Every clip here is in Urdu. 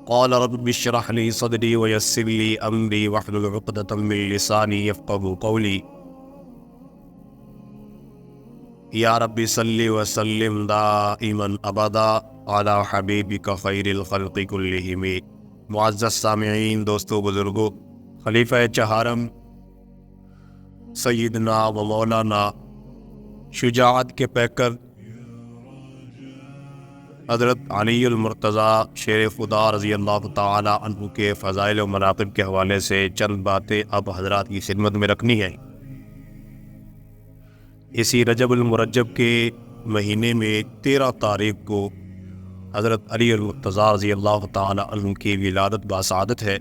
قال رب اشرح لي صدري ويسر لي امري واحلل عقدة من لساني يفقهوا قولي یا رب صلی وسلم دائما ابدا علی حبیبک خیر الخلق کلہم۔ معزز سامعین، دوستو، بزرگو، خلیفہ چہارم سیدنا و مولانا شجاعت کے پیکر حضرت علی المرتضیٰ شیر خدا رضی اللہ تعالی عنہ کے فضائل و مناقب کے حوالے سے چند باتیں اب حضرات کی خدمت میں رکھنی ہیں۔ اسی رجب المرجب کے مہینے میں 13 تاریخ کو حضرت علی المرتضیٰ رضی اللہ تعالی عنہ کی ولادت باسعادت ہے۔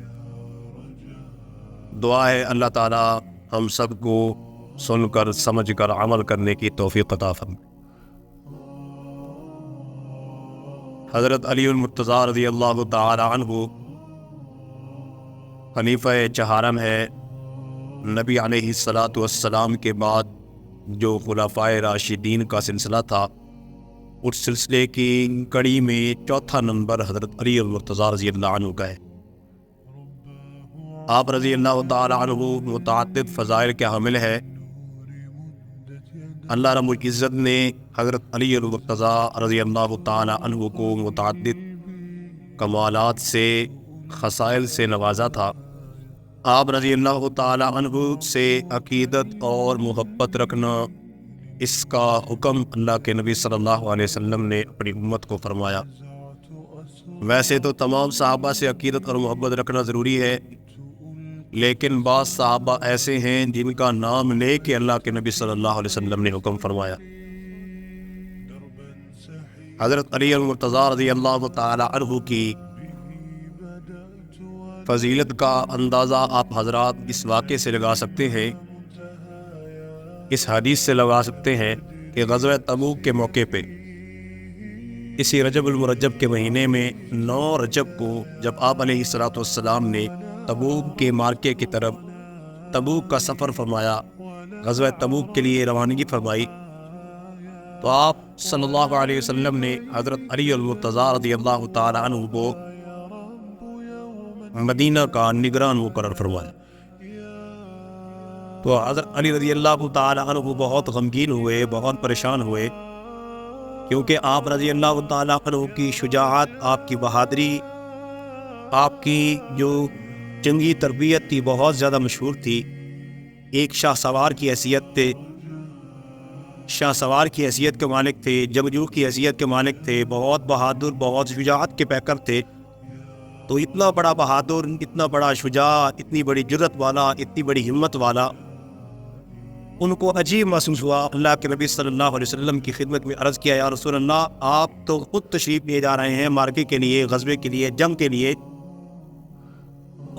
دعا ہے اللہ تعالی ہم سب کو سن کر سمجھ کر عمل کرنے کی توفیق عطا فرمائے۔ حضرت علی المرتضیٰ رضی اللہ تعالی عنہ خلیفہ چہارم ہے۔ نبی علیہ الصلاۃ والسلام کے بعد جو خلفائے راشدین کا سلسلہ تھا، اس سلسلے کی کڑی میں چوتھا نمبر حضرت علی المرتضیٰ رضی اللہ عنہ کا ہے۔ آپ رضی اللہ تعالی عنہ متعدد فضائل کے حامل ہے۔ اللہ رب العزت نے حضرت علی المرتضیٰ رضی اللہ تعالی عنہ کو متعدد کمالات سے، خصائل سے نوازا تھا۔ آپ رضی اللہ تعالی عنہ سے عقیدت اور محبت رکھنا، اس کا حکم اللہ کے نبی صلی اللہ علیہ وسلم نے اپنی امت کو فرمایا۔ ویسے تو تمام صحابہ سے عقیدت اور محبت رکھنا ضروری ہے، لیکن بعض صحابہ ایسے ہیں جن کا نام لے کے اللہ کے نبی صلی اللہ علیہ وسلم نے حکم فرمایا۔ حضرت علی المرتضیٰ رضی اللہ تعالی عنہ کی فضیلت کا اندازہ آپ حضرات اس واقعے سے لگا سکتے ہیں، اس حدیث سے لگا سکتے ہیں کہ غزوہ تبوک کے موقع پہ اسی رجب المرجب کے مہینے میں 9 رجب کو جب آپ علیہ الصلوۃ والسلام نے تبوک کے مارکے کی طرف تبوک کا سفر فرمایا، غزوہ تبوک کے لیے روانگی فرمائی، تو آپ صلی اللہ علیہ وسلم نے حضرت علی المرتضیٰ رضی اللہ تعالی عنہ کو مدینہ کا نگران مقرر فرمایا۔ تو حضرت علی رضی اللہ تعالی عنہ بہت غمگین ہوئے، بہت پریشان ہوئے، کیونکہ آپ رضی اللہ تعالی عنہ کی شجاعت، آپ کی بہادری، آپ کی جو جنگی تربیت تھی بہت زیادہ مشہور تھی۔ ایک شاہ سوار کی حیثیت تھے، شاہ سوار کی حیثیت کے مالک تھے، جنگجو کی حیثیت کے مالک تھے، بہت بہادر، بہت شجاعت کے پیکر تھے۔ تو اتنا بڑا بہادر، اتنا بڑا شجاع، اتنی بڑی جرت والا، اتنی بڑی ہمت والا، ان کو عجیب محسوس ہوا۔ اللہ کے نبی صلی اللہ علیہ وسلم کی خدمت میں عرض کیا، یا رسول اللہ، آپ تو خود تشریف لیے جا رہے ہیں مارکے کے لیے، غزوے کے لیے، جنگ کے لیے،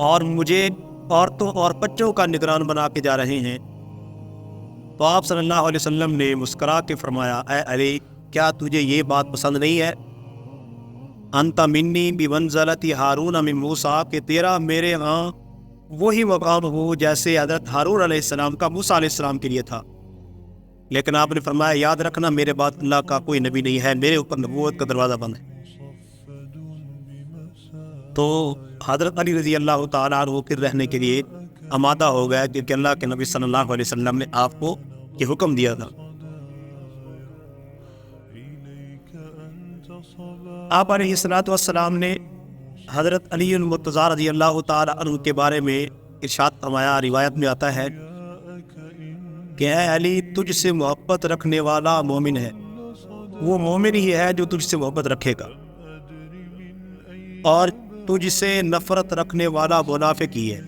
اور مجھے عورتوں اور بچوں کا نگران بنا کے جا رہے ہیں۔ تو آپ صلی اللہ علیہ وسلم نے مسکرا کے فرمایا، اے علی، کیا تجھے یہ بات پسند نہیں ہے؟ انت منی بمنزلت ہارون من موسیٰ، کہ تیرا میرے ہاں وہی مقام ہو جیسے حضرت ہارون علیہ السلام کا موسیٰ علیہ السلام کے لیے تھا۔ لیکن آپ نے فرمایا، یاد رکھنا میرے بعد اللہ کا کوئی نبی نہیں ہے، میرے اوپر نبوت کا دروازہ بند ہے۔ تو حضرت علی رضی اللہ تعالیٰ عنہ پھر رہنے کے لیے آمادہ ہو گیا، کیونکہ اللہ کے نبی صلی اللہ علیہ وسلم نے آپ کو یہ حکم دیا تھا۔ آپ علیہ الصلوۃ والسلام نے حضرت علی المرتضیٰ رضی اللہ تعالی عنہ کے بارے میں ارشاد فرمایا، روایت میں آتا ہے کہ اے علی، تجھ سے محبت رکھنے والا مومن ہے، وہ مومن ہی ہے جو تجھ سے محبت رکھے گا، اور تجھ سے نفرت رکھنے والا منافق ہی ہے،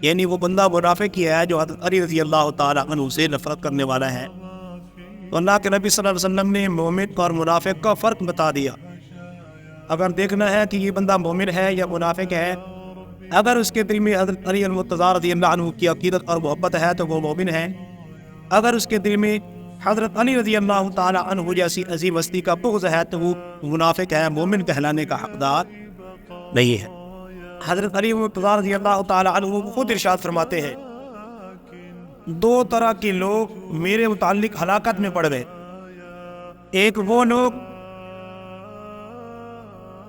یعنی وہ بندہ منافق ہی ہے جو حضرت علی رضی اللہ تعالی عنہ سے نفرت کرنے والا ہے۔ تو اللہ کے نبی صلی اللہ علیہ وسلم نے مومن اور منافق کا فرق بتا دیا۔ اگر دیکھنا ہے کہ یہ بندہ مومن ہے یا منافق ہے، اگر اس کے دل میں حضرت علی المرتضیٰ رضی اللہ عنہ کی عقیدت اور محبت ہے تو وہ مومن ہے، اگر اس کے دل میں حضرت علی رضی اللہ تعالی عنہ جیسی عظیم ہستی کا بغض ہے تو وہ منافق ہے، مومن کہلانے کا حقدار نہیں ہے۔ حضرت علی المرتضیٰ رضی اللہ تعالی عنہ خود ارشاد فرماتے ہیں، 2 طرح کے لوگ میرے متعلق ہلاکت میں پڑ گئے۔ ایک وہ لوگ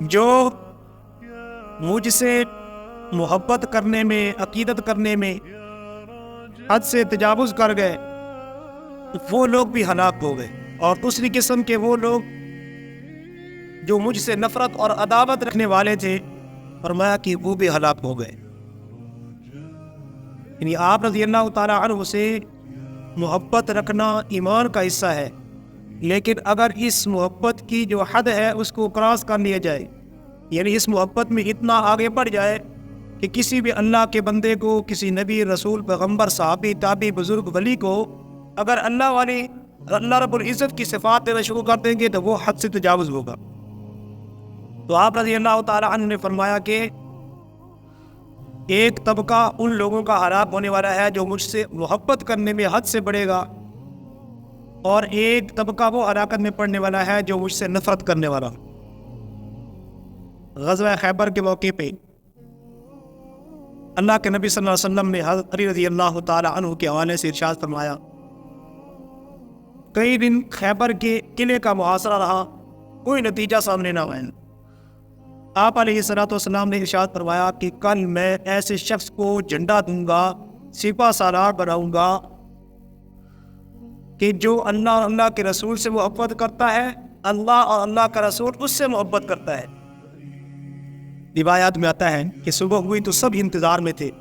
جو مجھ سے محبت کرنے میں، عقیدت کرنے میں حد سے تجاوز کر گئے، وہ لوگ بھی ہلاک ہو گئے۔ اور دوسری قسم کے وہ لوگ جو مجھ سے نفرت اور عداوت رکھنے والے تھے، فرمایا کہ وہ بھی ہلاک ہو گئے۔ یعنی آپ رضی اللہ تعالیٰ عنہ سے محبت رکھنا ایمان کا حصہ ہے، لیکن اگر اس محبت کی جو حد ہے اس کو کراس کر لیا جائے، یعنی اس محبت میں اتنا آگے بڑھ جائے کہ کسی بھی اللہ کے بندے کو، کسی نبی، رسول، پیغمبر، صحابی، تابعی، بزرگ، ولی کو اگر اللہ رب العزت کی صفات دینا شروع کر دیں گے تو وہ حد سے تجاوز ہوگا۔ تو آپ رضی اللہ تعالیٰ عنہ نے فرمایا کہ ایک طبقہ ان لوگوں کا ہلاک ہونے والا ہے جو مجھ سے محبت کرنے میں حد سے بڑھے گا، اور ایک طبقہ وہ ہلاکت میں پڑنے والا ہے جو مجھ سے نفرت کرنے والا۔ غزوہ خیبر کے موقع پہ اللہ کے نبی صلی اللہ علیہ وسلم نے حضرت علی رضی اللہ تعالیٰ عنہ کے حوالے سے ارشاد فرمایا، کئی دن خیبر کے قلعے کا محاصرہ رہا، کوئی نتیجہ سامنے نہ آیا۔ آپ علیہ الصلوۃ والسلام نے ارشاد فرمایا کہ کل میں ایسے شخص کو جھنڈا دوں گا، سپہ سالار بناؤں گا کہ جو اللہ اور اللہ کے رسول سے محبت کرتا ہے، اللہ اور اللہ کا رسول اس سے محبت کرتا ہے۔ روایات میں آتا ہے کہ صبح ہوئی تو سب انتظار میں تھے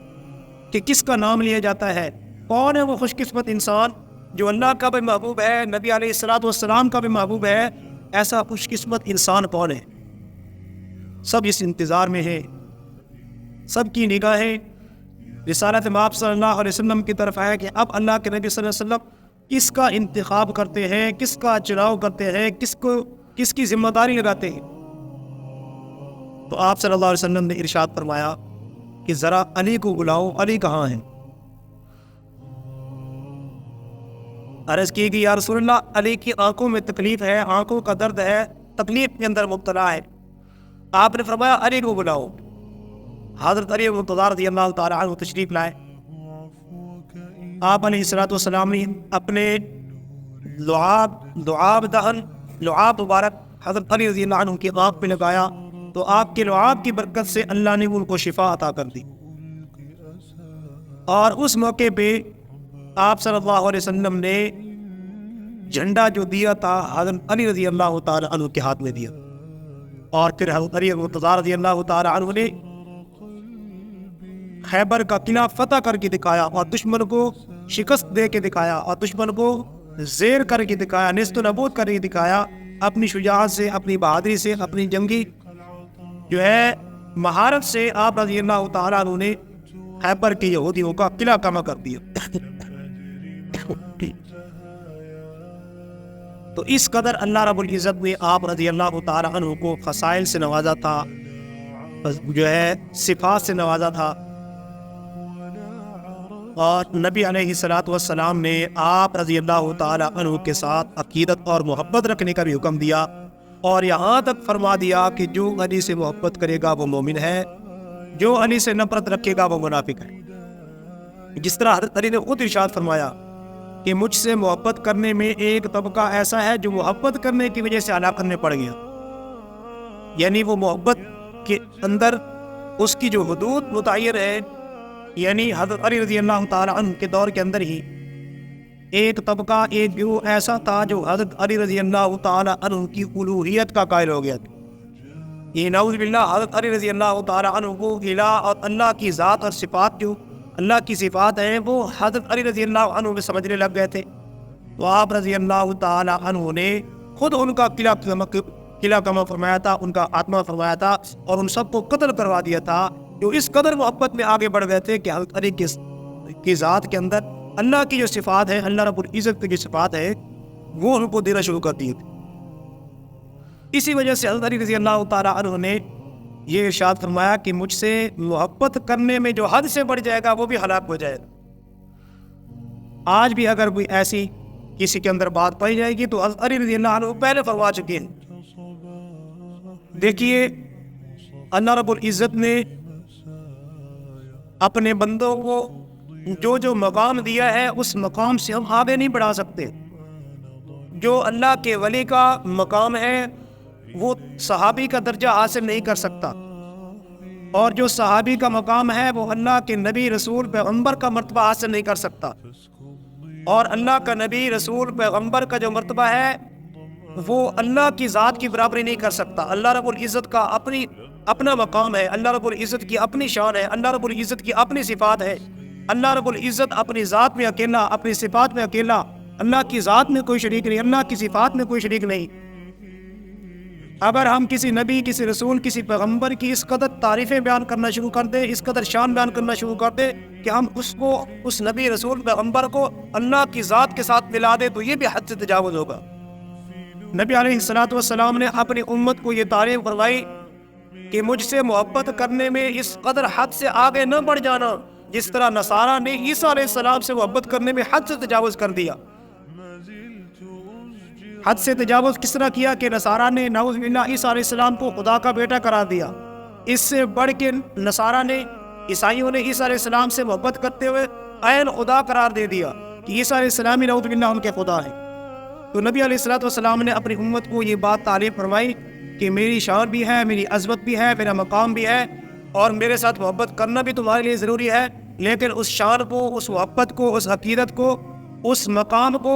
کہ کس کا نام لیا جاتا ہے، کون ہے وہ خوش قسمت انسان جو اللہ کا بھی محبوب ہے، نبی علیہ الصلوۃ والسلام کا بھی محبوب ہے، ایسا خوش قسمت انسان کون ہے؟ سب اس انتظار میں ہیں، سب کی نگاہیں رسالت مآب صلی اللہ علیہ وسلم کی طرف ہے کہ اب اللہ کے نبی صلی اللہ علیہ وسلم کس کا انتخاب کرتے ہیں، کس کا چناؤ کرتے ہیں، کس کی ذمہ داری لگاتے ہیں۔ تو آپ صلی اللہ علیہ وسلم نے ارشاد فرمایا کہ ذرا علی کو بلاؤ، علی کہاں ہیں؟ عرض کی گئی یا رسول اللہ، علی کی آنکھوں میں تکلیف ہے، آنکھوں کا درد ہے، تکلیف کے اندر مبتلا ہے۔ آپ نے فرمایا علی کو بلاؤ۔ حضرت علی مرتضیٰ رضی اللہ تعالیٰ عنہ تشریف لائے۔ آپ علیہ الصلوۃ والسلام نے اپنے لعاب مبارک حضرت علی رضی اللہ عنہ کی آنکھ پہ لگایا تو آپ کے لعاب کی برکت سے اللہ نے ان کو شفا عطا کر دی۔ اور اس موقع پہ آپ صلی اللہ علیہ وسلم نے جھنڈا جو دیا تھا حضرت علی رضی اللہ تعالیٰ عنہ کے ہاتھ میں دیا، اور پھر حضرت علی مرتضیٰ رضی اللہ تعالیٰ عنہ نے خیبر کا قلعہ فتح کر کے دکھایا اور دشمن کو شکست دے کے دکھایا اور دشمن کو زیر کر کے دکھایا، نیست و نابود کر کے دکھایا، اپنی شجاعت سے، اپنی بہادری سے، اپنی جنگی جو ہے مہارت سے آپ رضی اللہ تعالیٰ عنہ نے خیبر کے یہودیوں کا قلعہ کما کر دیا۔ تو اس قدر اللہ رب العزت نے آپ رضی اللہ تعالیٰ عنہ کو فضائل سے نوازا تھا، جو ہے صفات سے نوازا تھا، اور نبی علیہ الصلوۃ والسلام نے آپ رضی اللہ تعالیٰ عنہ کے ساتھ عقیدت اور محبت رکھنے کا بھی حکم دیا، اور یہاں تک فرما دیا کہ جو علی سے محبت کرے گا وہ مومن ہے، جو علی سے نفرت رکھے گا وہ منافق ہے۔ جس طرح حضرت علی نے خود ارشاد فرمایا کہ مجھ سے محبت کرنے میں ایک طبقہ ایسا ہے جو محبت کرنے کی وجہ سے ہلاک کرنے پڑ گیا، یعنی وہ محبت کے اندر اس کی جو حدود متعین ہے، یعنی حضرت علی رضی اللہ تعالیٰ عنہ کے دور کے اندر ہی ایک طبقہ، ایک گروہ ایسا تھا جو حضرت علی رضی اللہ تعالیٰ عنہ کی الوہیت کا قائل ہو گیا تھا۔ یہ نعوذ باللہ حضرت علی رضی اللہ تعالیٰ عنہ کو الہ اور اللہ کی ذات اور صفات، جو اللہ کی صفات ہیں، وہ حضرت علی رضی اللہ عنہ میں سمجھنے لگ گئے تھے۔ تو آپ رضی اللہ تعالیٰ عنہ نے خود ان کا قلعہ کما فرمایا تھا، ان کا آتما فرمایا تھا، اور ان سب کو قتل کروا دیا تھا، جو اس قدر محبت میں آگے بڑھ گئے تھے کہ حضرت علی کی ذات کے اندر اللہ کی جو صفات ہے، اللہ رب العزت کی جو صفات ہے، وہ ان کو دینا شروع کر دی تھی۔ اسی وجہ سے حضرت علی رضی اللہ تعالیٰ عنہ نے یہ ارشاد فرمایا کہ مجھ سے محبت کرنے میں جو حد سے بڑھ جائے گا وہ بھی ہلاک ہو جائے گا۔ آج بھی اگر کوئی ایسی کسی کے اندر بات پائی جائے گی تو حضرت علی رضی اللہ عنہ پہلے فرما چکے ہیں۔ دیکھیے اللہ رب العزت نے اپنے بندوں کو جو مقام دیا ہے اس مقام سے ہم آگے نہیں بڑھا سکتے۔ جو اللہ کے ولی کا مقام ہے وہ صحابی کا درجہ حاصل نہیں کر سکتا، اور جو صحابی کا مقام ہے وہ اللہ کے نبی رسول پیغمبر کا مرتبہ حاصل نہیں کر سکتا، اور اللہ کا نبی رسول پیغمبر کا جو مرتبہ ہے وہ اللہ کی ذات کی برابری نہیں کر سکتا۔ اللہ رب العزت کا اپنا مقام ہے، اللہ رب العزت کی اپنی شان ہے، اللہ رب العزت کی اپنی صفات ہے۔ اللہ رب العزت اپنی ذات میں اکیلا، اپنی صفات میں اکیلا، اللہ کی ذات میں کوئی شریک نہیں، اللہ کی صفات میں کوئی شریک نہیں۔ اگر ہم کسی نبی، کسی رسول، کسی پیغمبر کی اس قدر تعریفیں بیان کرنا شروع کر دیں، اس قدر شان بیان کرنا شروع کر دیں کہ ہم اس نبی، رسول، پیغمبر کو اللہ کی ذات کے ساتھ ملا دیں تو یہ بھی حد سے تجاوز ہوگا۔ نبی علیہ السلام نے اپنی امت کو یہ تعلیم فرمائی کہ مجھ سے محبت کرنے میں اس قدر حد سے آگے نہ بڑھ جانا جس طرح نصارہ نے عیسیٰ علیہ السلام سے محبت کرنے میں حد سے تجاوز کر دیا۔ حد سے تجاوز کس طرح کیا کہ نصارہ نے نعوذ باللہ عیسیٰ علیہ السلام کو خدا کا بیٹا قرار دیا۔ اس سے بڑھ کے نصارہ نے، عیسائیوں نے عیسیٰ علیہ السلام سے محبت کرتے ہوئے عین خدا قرار دے دیا کہ عیسیٰ علیہ السلام ہی نعوذ باللہ ان کے خدا ہے۔ تو نبی علیہ السلام نے اپنی امت کو یہ بات تعلیم فرمائی کہ میری شان بھی ہے، میری عظمت بھی ہے، میرا مقام بھی ہے، اور میرے ساتھ محبت کرنا بھی تمہارے لیے ضروری ہے، لیکن اس شان کو، اس محبت کو، اس عقیدت کو، اس مقام کو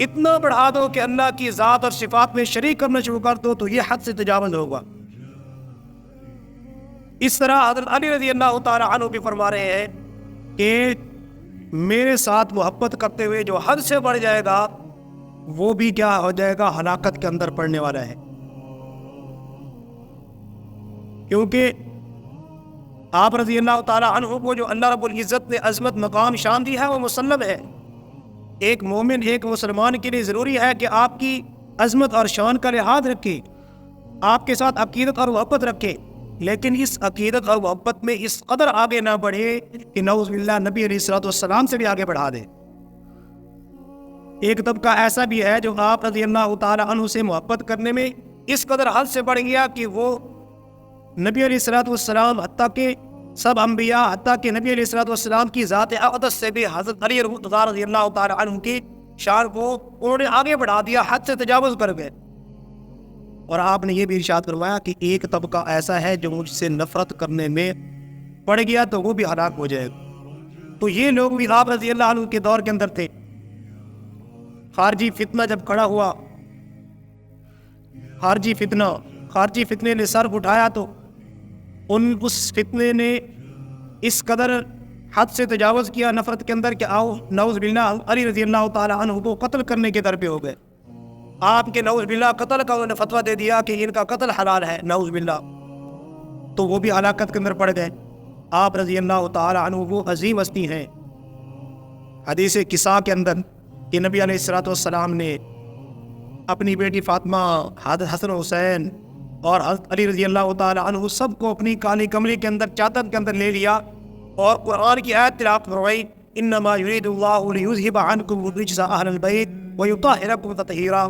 اتنا بڑھا دو کہ اللہ کی ذات اور صفات میں شریک کرنا شروع کر دو تو یہ حد سے تجاوز ہوگا۔ اس طرح حضرت علی رضی اللہ تعالی عنہ بھی فرما رہے ہیں کہ میرے ساتھ محبت کرتے ہوئے جو حد سے بڑھ جائے گا وہ بھی کیا ہو جائے گا؟ ہلاکت کے اندر پڑنے والا ہے، کیونکہ آپ رضی اللہ تعالی عنہ کو جو اللہ رب العزت نے عظمت، مقام، شان دی ہے وہ مسلم ہے۔ ایک مومن، ایک مسلمان کے لیے ضروری ہے کہ آپ کی عظمت اور شان کا لحاظ رکھے، آپ کے ساتھ عقیدت اور محبت رکھے، لیکن اس عقیدت اور محبت میں اس قدر آگے نہ بڑھے کہ نعوذ باللہ نبی علیہ السلام سے بھی آگے بڑھا دے۔ ایک طبقہ ایسا بھی ہے جو آپ رضی اللہ تعالی عنہ سے محبت کرنے میں اس قدر حد سے بڑھ گیا کہ وہ نبی علیہ السلام حتیٰ کہ سب انبیاء، حتیٰ کہ نبی علیہ السلام کی ذات اقدس سے بھی حضرت علی رضی اللہ تعالی عنہ کی شان کو انہوں نے آگے بڑھا دیا، حد سے تجاوز کر گئے۔ اور آپ نے یہ بھی ارشاد فرمایا کہ ایک طبقہ ایسا ہے جو مجھ سے نفرت کرنے میں پڑ گیا تو وہ بھی ہلاک ہو جائے گا۔ تو یہ لوگ بھی آپ رضی اللہ عنہ کے دور کے اندر تھے۔ خارجی فتنہ جب کھڑا ہوا، خارجی فتنے نے سر اٹھایا تو اس فتنے نے اس قدر حد سے تجاوز کیا نفرت کے اندر کہ آؤ نعوذ باللہ علی رضی اللہ تعالی عنہ کو قتل کرنے کے در پہ ہو گئے۔ آپ کے نعوذ باللہ قتل کا انہوں نے فتویٰ دے دیا کہ ان کا قتل حلال ہے، نعوذ باللہ، تو وہ بھی ہلاکت کے اندر پڑ گئے۔ آپ رضی اللہ تعالی عنہ وہ عظیم ہستی ہیں۔ حدیث قصہ کے اندر کہ نبی علیہ السلام نے اپنی بیٹی فاطمہ، حضرت حسن حسین اور حضرت علی رضی اللہ تعالی عنہ سب کو اپنی کالی کمری کے اندر، چادر کے اندر لے لیا اور قرآن کی آیت تلاوت فرمائی، انما یرید اللہ لیذھب عنکم الرجس اہل البیت ویطہرکم تطہیرا،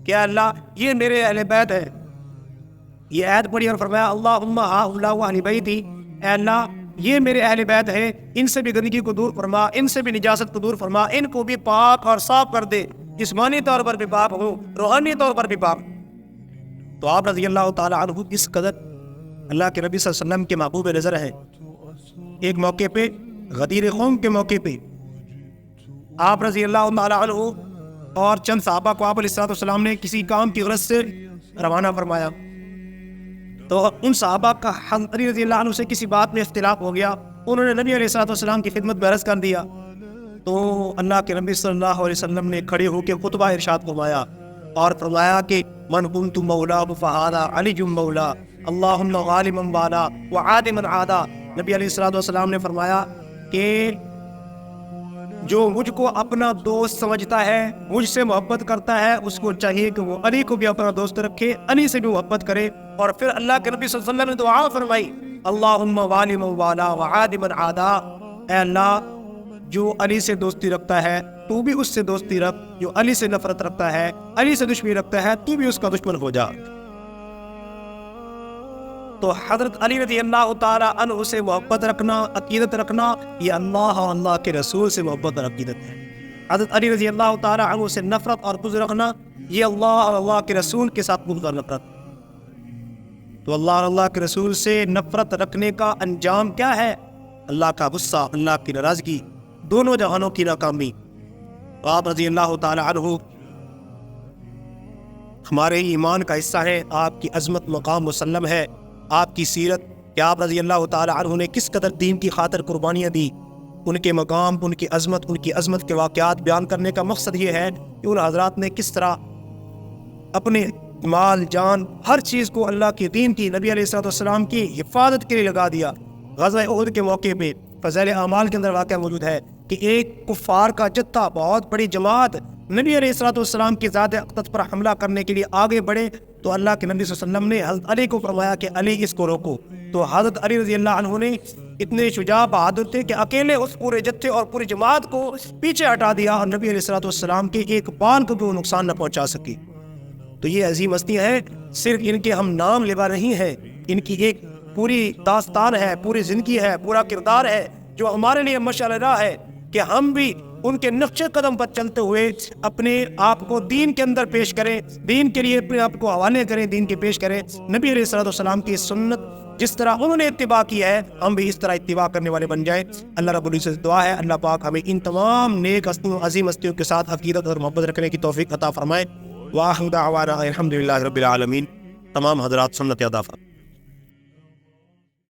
کہ اللہ یہ میرے اہل بیت ہے۔ یہ آیت پڑھی اور فرمایا اللہم ہؤلاء اہل بیتی، اے اللہ یہ میرے اہل بیت ہے، ان سے بھی گندگی کو دور فرما، ان سے بھی نجاست کو دور فرما، ان کو بھی پاک اور صاف کر دے، جسمانی طور پر بھی پاک ہو، روحانی طور پر بھی پاک۔ تو آپ رضی اللہ تعالی عنہ اس قدر اللہ کے نبی صلی اللہ علیہ وسلم کے محبوب نظر ہیں۔ ایک موقع پہ غدیر قوم کے موقع پہ آپ رضی اللہ تعالی عنہ اور چند صحابہ کو آپ علیہ السلام نے کسی کام کی غرض سے روانہ فرمایا، تو ان صحابہ کا علی رضی اللہ عنہ سے کسی بات میں اختلاف ہو گیا، انہوں نے نبی علیہ السلام کی خدمت میں عرض کر دیا، تو اللہ کے نبی صلی اللہ علیہ وسلم نے کھڑے ہو کے خطبہ ارشاد فرمایا اور فرمایا کہ من کنت مولا فہذا علی مولا اللہم غالب من والا وعاد من عادا۔ نبی علیہ السلام نے فرمایا کہ جو مجھ کو اپنا دوست سمجھتا ہے، مجھ سے محبت کرتا ہے، اس کو چاہیے کہ وہ علی کو بھی اپنا دوست رکھے، علی سے بھی محبت کرے۔ اور پھر اللہ کے نبی صلی اللہ علیہ وسلم نے دعا فرمائی اللہم والی من والا وعاد من عادا، اے اللہ جو علی سے دوستی رکھتا ہے تو بھی اس سے دوستی رکھ، جو علی سے نفرت رکھتا ہے، علی سے دشمنی رکھتا ہے، تو بھی اس کا دشمن ہو جا۔ تو حضرت علی رضی اللہ تعالی عنہ سے محبت رکھنا، عقیدت رکھنا، یہ اللہ اور اللہ کے رسول سے محبت اور عقیدت ہے۔ حضرت علی رضی اللہ تعالی عنہ سے نفرت اور بغض رکھنا، یہ اللہ اور اللہ کے رسول کے ساتھ بغض اور نفرت۔ تو اللہ اور اللہ کے رسول سے نفرت رکھنے کا انجام کیا ہے؟ اللہ کا غصہ، اللہ کی ناراضگی، دونوں جہانوں کی ناکامی۔ آپ رضی اللہ تعالی عنہ ہمارے ایمان کا حصہ ہے، آپ کی عظمت مقام مسلم ہے، آپ کی سیرت کہ آپ رضی اللہ تعالی عنہ نے کس قدر دین کی خاطر قربانیاں دی، ان کے مقام، ان کی عظمت کے واقعات بیان کرنے کا مقصد یہ ہے کہ ان حضرات نے کس طرح اپنے مال جان ہر چیز کو اللہ کے دین کی، نبی علیہ الصلوۃ والسلام کی حفاظت کے لیے لگا دیا۔ غزوہ احد کے موقع پہ فضائل اعمال کے اندر واقعہ موجود ہے کہ ایک کفار کا جتھا، بہت بڑی جماعت نبی علیہ الصلوۃ والسلام کی ذات اقدس پر حملہ کرنے کے لیے آگے بڑھے تو اللہ کے نبی صلی اللہ علیہ وسلم نے حضرت علی کو فرمایا کہ علی اس کو روکو، تو حضرت علی رضی اللہ عنہ نے اتنے شجاع بہادر تھے کہ اکیلے اس پورے جتھے اور پوری جماعت کو پیچھے ہٹا دیا اور نبی علیہ الصلوۃ والسلام کے ایک بال کو بھی وہ نقصان نہ پہنچا سکی۔ تو یہ عظیم ہستیاں ہیں، صرف ان کے ہم نام لیوا نہیں ہیں، ان کی ایک پوری داستان ہے، پوری زندگی ہے، پورا کردار ہے جو ہمارے لیے مشعل راہ ہے کہ ہم بھی ان کے نقش قدم پر چلتے ہوئے اپنے آپ کو دین کے اندر پیش کریں، دین کے لیے اپنے آپ کو حوالے کریں، دین کے پیش کریں۔ نبی علیہ الصلوۃ والسلام کی سنت جس طرح انہوں نے اتباع کی ہے، ہم بھی اس طرح اتباع کرنے والے بن جائیں۔ اللہ رب العزت سے دعا ہے اللہ پاک ہمیں ان تمام نیک ہستیوں، عظیم ہستیوں کے ساتھ عقیدت اور محبت رکھنے کی توفیق عطا فرمائے۔ وآخر دعوانا الحمدللہ رب العالمین۔ تمام حضرات سنت ادا فرمائیں۔